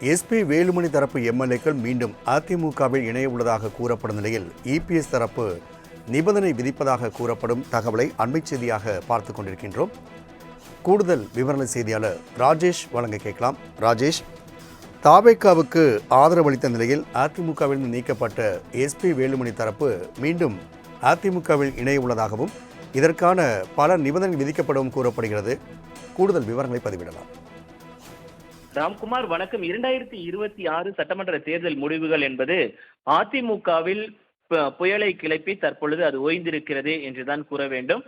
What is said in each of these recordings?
SP Velumani தரப்பு எம்எல்ஏக்கள் மீண்டும் அதிமுகவில் இணைய உள்ளதாக கூறப்படும் நிலையில் இபிஎஸ் தரப்பு நிபந்தனை விதிப்பதாக கூறப்படும் தகவலை அண்மை செய்தியாக பார்த்துக் கொண்டிருக்கின்றோம். கூடுதல் விவரண செய்தியாளர் ராஜேஷ் வழங்க கேட்கலாம். ராஜேஷ், தாவேகாவுக்கு ஆதரவளித்த நிலையில் அதிமுகவில் நீக்கப்பட்ட எஸ்பி வேலுமணி தரப்பு மீண்டும் அதிமுகவில் இணைய உள்ளதாகவும் இதற்கான பல நிபந்தனை விதிக்கப்படும் கூறப்படுகிறது. கூடுதல் விவரங்களை பதிவிடலாம். ராம்குமார், வணக்கம். 2026 சட்டமன்ற தேர்தல் முடிவுகள் என்பது அதிமுகவில் புயலை கிளப்பி தற்பொழுது அது ஓய்ந்திருக்கிறது என்றுதான் கூற வேண்டும்.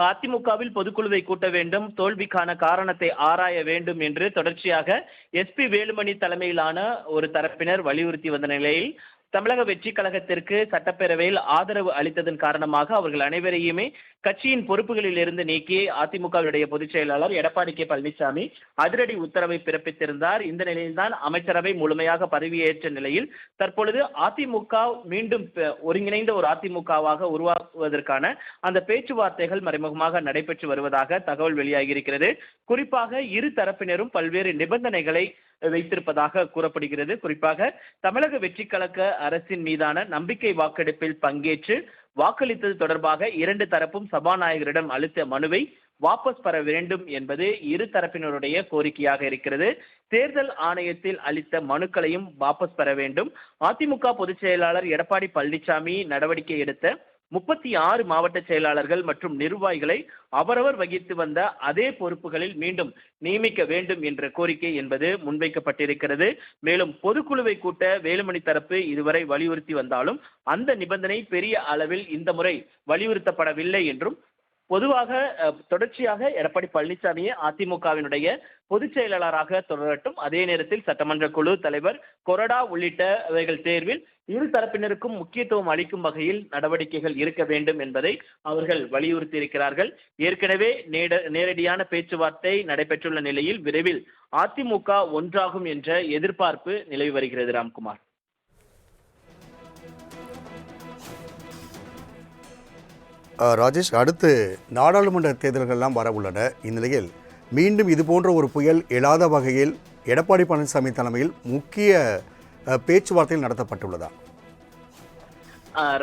அதிமுகவில் பொதுக்குழுவை கூட்ட வேண்டும், தோல்விக்கான காரணத்தை ஆராய வேண்டும் என்று தொடர்ச்சியாக எஸ்பி வேலுமணி தலைமையிலான ஒரு தரப்பினர் வலியுறுத்தி வந்த நிலையில் தமிழக வெற்றி கழகத்திற்கு சட்டப்பேரவையில் ஆதரவு அளித்ததன் காரணமாக அவர்கள் அனைவரையுமே கட்சியின் பொறுப்புகளில் இருந்து நீக்கி அதிமுகவுடைய பொதுச் செயலாளர் எடப்பாடி கே பழனிசாமி அதிரடி உத்தரவை பிறப்பித்திருந்தார். இந்த நிலையில்தான் அமைச்சரவை முழுமையாக பதவியேற்ற நிலையில் தற்பொழுது அதிமுக மீண்டும் ஒருங்கிணைந்த ஒரு அதிமுகவாக உருவாக்குவதற்கான அந்த பேச்சுவார்த்தைகள் மறைமுகமாக நடைபெற்று வருவதாக தகவல் வெளியாகியிருக்கிறது. குறிப்பாக இரு தரப்பினரும் பல்வேறு நிபந்தனைகளை வைத்திருப்பதாக கூறப்படுகிறது. குறிப்பாக தமிழக வெற்றி கழக அரசின் மீதான நம்பிக்கை வாக்கெடுப்பில் பங்கேற்று வாக்களித்தது தொடர்பாக இரண்டு தரப்பும் சபாநாயகரிடம் அளித்த மனுவை வாபஸ் பெற வேண்டும் என்பது இரு தரப்பினருடைய கோரிக்கையாக இருக்கிறது. தேர்தல் ஆணையத்தில் அளித்த மனுக்களையும் வாபஸ் பெற வேண்டும். அதிமுக பொதுச் செயலாளர் எடப்பாடி பழனிசாமி நடவடிக்கை எடுத்த 36 மாவட்ட செயலாளர்கள் மற்றும் நிர்வாகிகளை அவரவர் வகித்து வந்த அதே பொறுப்புகளில் மீண்டும் நியமிக்க வேண்டும் என்ற கோரிக்கை என்பது முன்வைக்கப்பட்டிருக்கிறது. மேலும் பொதுக்குழுவை கூட்ட வேலுமணி தரப்பு இதுவரை வலியுறுத்தி வந்தாலும் அந்த நிபந்தனை பெரிய அளவில் இந்த முறை வலியுறுத்தப்படவில்லை என்றும், பொதுவாக தொடர்ச்சியாக எடப்பாடி பழனிசாமியே அதிமுகவினுடைய பொதுச் செயலாளராக தொடரட்டும், அதே நேரத்தில் சட்டமன்ற குழு தலைவர், கொறடா உள்ளிட்டவைகள் தேர்வில் இரு தரப்பினருக்கும் முக்கியத்துவம் அளிக்கும் வகையில் நடவடிக்கைகள் இருக்க வேண்டும் என்பதை அவர்கள் வலியுறுத்தி இருக்கிறார்கள். ஏற்கனவே நேரடியான பேச்சுவார்த்தை நடைபெற்றுள்ள நிலையில் விரைவில் அதிமுக ஒன்றாகும் என்ற எதிர்பார்ப்பு நிலவி வருகிறது. ராம்குமார், ராஜேஷ், அடுத்து நாடாளுமன்ற தேர்தல்கள்லாம் வர உள்ளன. இந்நிலையில் மீண்டும் இதுபோன்ற ஒரு புயல் எழாத வகையில் எடப்பாடி பழனிசாமி தலைமையில் முக்கிய பேச்சுவார்த்தைகள் நடத்தப்பட்டுள்ளதா?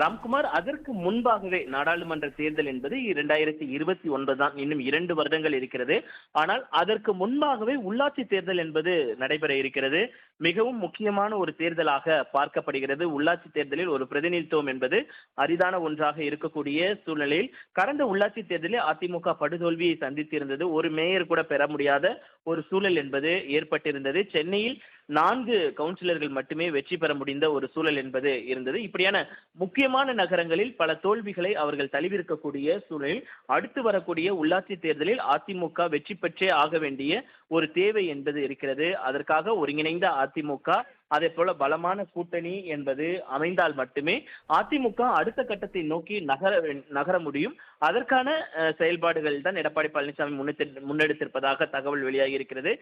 ராம்குமார், அதற்கு முன்பாகவே நாடாளுமன்ற தேர்தல் என்பது 2029 தான், இன்னும் 2 வருடங்கள் இருக்கிறது. ஆனால் அதற்கு முன்பாகவே உள்ளாட்சி தேர்தல் என்பது நடைபெற இருக்கிறது. மிகவும் முக்கியமான ஒரு தேர்தலாக பார்க்கப்படுகிறது. உள்ளாட்சி தேர்தலில் ஒரு பிரதிநிதித்துவம் என்பது அரிதான ஒன்றாக இருக்கக்கூடிய சூழ்நிலையில் கடந்த உள்ளாட்சி தேர்தலில் அதிமுக படுதோல்வியை சந்தித்திருந்தது. ஒரு மேயர் கூட பெற முடியாத ஒரு சூழல் என்பது ஏற்பட்டிருந்தது. சென்னையில் 4 கவுன்சிலர்கள் மட்டுமே வெற்றி பெற முடிந்த ஒரு சூழல் என்பது இருந்தது. இப்படியான முக்கியமான நகரங்களில் பல தோல்விகளை அவர்கள் தழுவிருக்கக்கூடிய சூழலில் அடுத்து வரக்கூடிய உள்ளாட்சி தேர்தலில் அதிமுக வெற்றி பெற்றே ஆக வேண்டிய ஒரு தேவை என்பது இருக்கிறது. அதற்காக ஒருங்கிணைந்த அதிமுக, அதே போல பலமான கூட்டணி என்பது அமைந்தால் மட்டுமே அதிமுக அடுத்த கட்டத்தை நோக்கி நகர முடியும். அதற்கான செயல்பாடுகள் தான் எடப்பாடி பழனிசாமி முன்னெடுத்திருப்பதாக தகவல் வெளியாகி இருக்கிறது.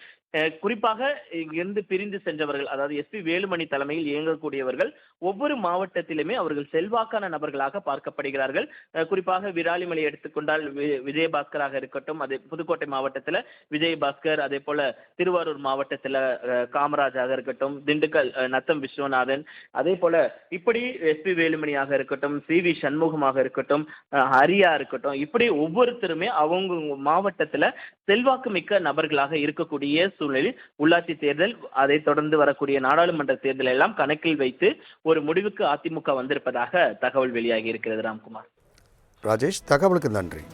குறிப்பாக இங்கிருந்து பிரிந்து சென்றவர்கள், அதாவது எஸ்பி வேலுமணி தலைமையில் இயங்கக்கூடியவர்கள் ஒவ்வொரு மாவட்டத்திலுமே அவர்கள் செல்வாக்கான நபர்களாக பார்க்கப்படுகிறார்கள். குறிப்பாக விராலிமலை எடுத்துக்கொண்டால் விஜயபாஸ்கராக இருக்கட்டும், அதே புதுக்கோட்டை மாவட்டத்தில் விஜயபாஸ்கர், அதே போல திருவாரூர் மாவட்டத்தில் காமராஜாக இருக்கட்டும், திண்டுக்கல் நத்தம் விஸ்வநாதன், அதே போல இப்படி எஸ்பி வேலுமணியாக இருக்கட்டும், CV சண்முகமாக இருக்கட்டும், ஹரியா இருக்கட்டும், இப்படி ஒவ்வொருத்தருமே அவங்க மாவட்டத்துல செல்வாக்கு மிக்க நபர்களாக இருக்கக்கூடிய சூழலில் உள்ளாட்சி தேர்தல், அதை தொடர்ந்து வரக்கூடிய நாடாளுமன்ற தேர்தல் எல்லாம் கணக்கில் வைத்து ஒரு முடிவுக்கு அதிமுக வந்திருப்பதாக தகவல் வெளியாகி இருக்கிறது. ராம்குமார், ராஜேஷ், தகவலுக்கு நன்றி.